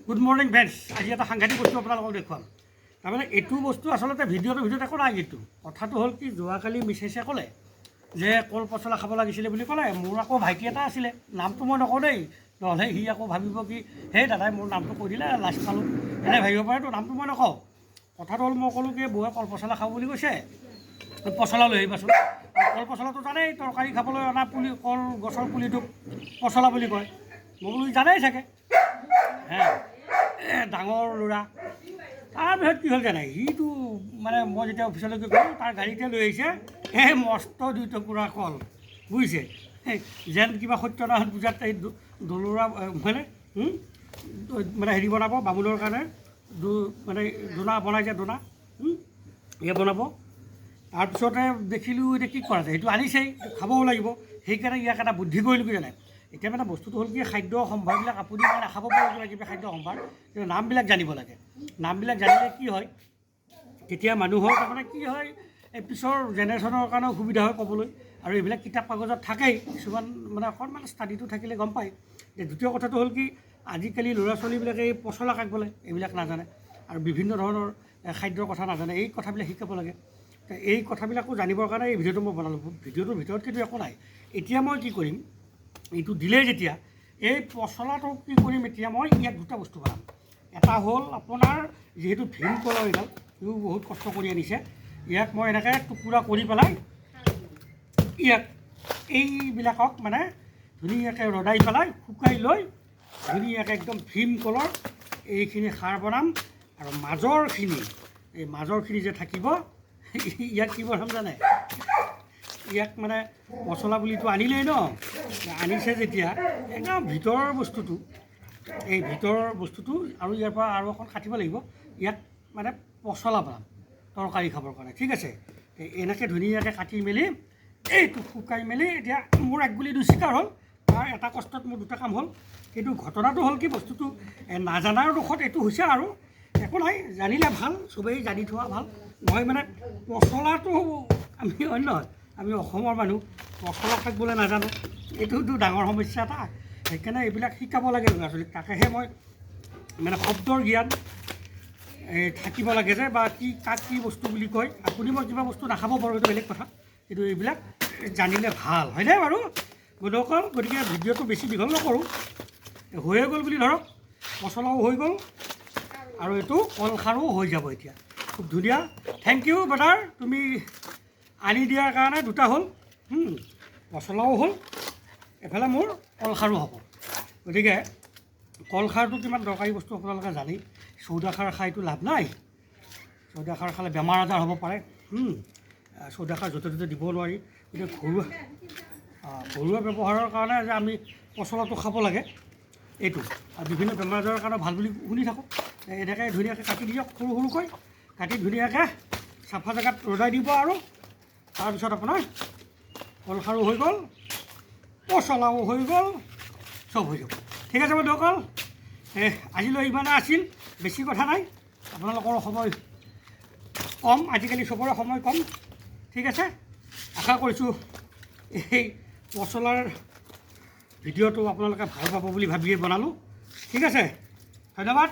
Good morning friends. আজি এটা সাংঘাতিক বস্তু আপোনালোকক দেখুৱাম। তাৰমানে এইটো বস্তু আচলতে ভিডিঅ'টোত একো নাই। এইটো কথাটো হ'ল কি, যোৱাকালি মিছেছে ক'লে যে কল পচলা খাব লাগিছিলে বুলি ক'লে। মোৰ আকৌ ভাইটি এটা আছিলে, নামটো মই নকওঁ দেই, নহ'লে সি আকৌ ভাবিব কি সেই দাদাই মোৰ নামটো কৈ দিলে, লাজ পালোঁ, এনে ভাবিব পাৰেতো। নামটো মই নকওঁ। কথাটো হ'ল, মই ক'লোঁ কি বৌয়ে কল পচলা খাব বুলি কৈছে, পচলা লৈ আহিবাচোন। কল পচলাটো জানেই, তৰকাৰী খাবলৈ অনা পুলি, কল গছৰ পুলিটোক পচলা বুলি কয়। মই বোলো জানেই চাগে, ডাঙৰ ল'ৰা। তাৰপিছত কি হ'ল জানে, সিটো মানে মই যেতিয়া অফিচলৈকে গ'লোঁ, তাৰ গাড়ীতে লৈ আহিছে এই মস্ত 2 টুকুৰা কল, বুজিছে। যেন কিবা সত্যনাৰায়ণ পূজাত এই দলোৰা মানে হেৰি বনাব বামুণৰ কাৰণে, মানে দোনা বনাই যে দোনা, এয়া বনাব। তাৰপিছতে দেখিলোঁ এতিয়া কি কৰা যায়, সেইটো আনিছেই, খাবও লাগিব। সেইকাৰণে ইয়াক এটা বুদ্ধি কৰিলোঁ কি জানে। এতিয়া মানে বস্তুটো হ'ল কি, খাদ্য সম্ভাৰবিলাক আপুনি মানে নাখাব পাৰে কিবা কিবি খাদ্য সম্ভাৰ, কিন্তু নামবিলাক জানিব লাগে। নামবিলাক জানিলে কি হয়, তেতিয়া মানুহৰ তাৰমানে কি হয়, এই পিছৰ জেনেৰেশ্যনৰ কাৰণেও সুবিধা হয় ক'বলৈ। আৰু এইবিলাক কিতাপ কাগজত থাকেই, কিছুমান মানে অকণমান ষ্টাডিটো থাকিলে গম পায়। দ্বিতীয় কথাটো হ'ল কি, আজিকালি ল'ৰা ছোৱালীবিলাকে এই পচলা কাটিবলৈ এইবিলাক নাজানে, আৰু বিভিন্ন ধৰণৰ খাদ্যৰ কথা নাজানে। এই কথাবিলাক শিকাব লাগে। এই কথাবিলাকো জানিবৰ কাৰণে এই ভিডিঅ'টো মই বনালোঁ। ভিডিঅ'টোৰ ভিতৰত কিন্তু একো নাই। এতিয়া মই কি কৰিম, এইটো দিলেই যেতিয়া, এই পচলাটো কি কৰিম, এতিয়া মই ইয়াত 2টা বস্তু বনাম। এটা হ'ল আপোনাৰ যিহেতু ভীমকলৰ এইডাল, সিও বহুত কষ্ট কৰি আনিছে। ইয়াক মই এনেকৈ টুকুৰা কৰি পেলাই ইয়াক এইবিলাকক মানে ধুনীয়াকৈ ৰদাই পেলাই শুকাই লৈ ধুনীয়াকৈ একদম ভীমকলৰ এইখিনি সাৰ বনাম। আৰু মাজৰখিনি যে থাকিব, ইয়াক কি বনাম জানে, ইয়াক মানে মচলা বুলিতো আনিলেই ন, আনিছে যেতিয়া একদম ভিতৰৰ বস্তুটো, এই ভিতৰৰ বস্তুটো আৰু ইয়াৰ পৰা আৰু অকণ কাটিব লাগিব। ইয়াক মানে পচলা বনাম তৰকাৰী খাবৰ কাৰণে, ঠিক আছে। এনেকৈ ধুনীয়াকৈ কাটি মেলি এইটো শুকাই মেলি, এতিয়া মোৰ 1 গুলি 2 চিকাৰ হ'ল। তাৰ এটা কষ্টত মোৰ 2টা কাম হ'ল। কিন্তু ঘটনাটো হ'ল কি, বস্তুটো নাজানাৰ দুখত এইটো হৈছে। আৰু একো নাই, জানিলে ভাল, চবেই জানি থোৱা ভাল। মই মানে পচলাটো আমি অন্য, আমি অসমৰ মানুহ, পচলা কাটিবলৈ নাজানো, এইটোতো ডাঙৰ সমস্যা এটা। সেইকাৰণে এইবিলাক শিকাব লাগে ল'ৰা ছোৱালীক। তাকেহে মই মানে শব্দৰ জ্ঞান থাকিব লাগে যে, বা কি কাক কি বস্তু বুলি কয়। আপুনি মই কিবা বস্তু নাখাব পাৰোঁ, এইটো বেলেগ কথা, কিন্তু এইবিলাক জানিলে ভাল, হয়নে বাৰু বন্ধুসকল। গতিকে ভিডিঅ'টো বেছি দীঘল নকৰোঁ, হৈয়ে গ'ল বুলি ধৰক। পচলাও হৈ গ'ল আৰু এইটো কলখাৰো হৈ যাব এতিয়া, খুব ধুনীয়া। থেংক ইউ ব্ৰাদাৰ, তুমি আনি দিয়াৰ কাৰণে 2টা হ'ল, পচলাও হ'ল, এফালে মোৰ কলখাৰো হ'ব। গতিকে কলখাৰটো কিমান দৰকাৰী বস্তু আপোনালোকে জানেই। চৌদা খাৰ খাইতো লাভ নাই, চৌদা খাৰ খালে বেমাৰ আজাৰ হ'ব পাৰে। চৌদা খাৰ য'তে ত'তে দিব নোৱাৰি। গতিকে ঘৰুৱা ব্যৱহাৰৰ কাৰণে যে আমি পচলাটো খাব লাগে, এইটো আৰু বিভিন্ন বেমাৰ আজাৰৰ কাৰণে ভাল বুলি শুনি থাকোঁ। এনেকৈ ধুনীয়াকৈ কাটি দিয়ক, সৰু সৰুকৈ কাটি ধুনীয়াকৈ চাফা জেগাত ৰ'দাই দিব। আৰু তাৰপিছত আপোনাৰ কলখাৰো হৈ গ'ল, পচলাও হৈ গ'ল, চব হৈ যাব। ঠিক আছে বন্ধুসকল, আজিলৈ ইমানে আছিল, বেছি কথা নাই। আপোনালোকৰ সময় কম, আজিকালি চবৰে সময় কম, ঠিক আছে। আশা কৰিছোঁ এই পচলাৰ ভিডিঅ'টো আপোনালোকে ভাল পাব বুলি ভাবিয়ে বনালোঁ, ঠিক আছে। ধন্যবাদ।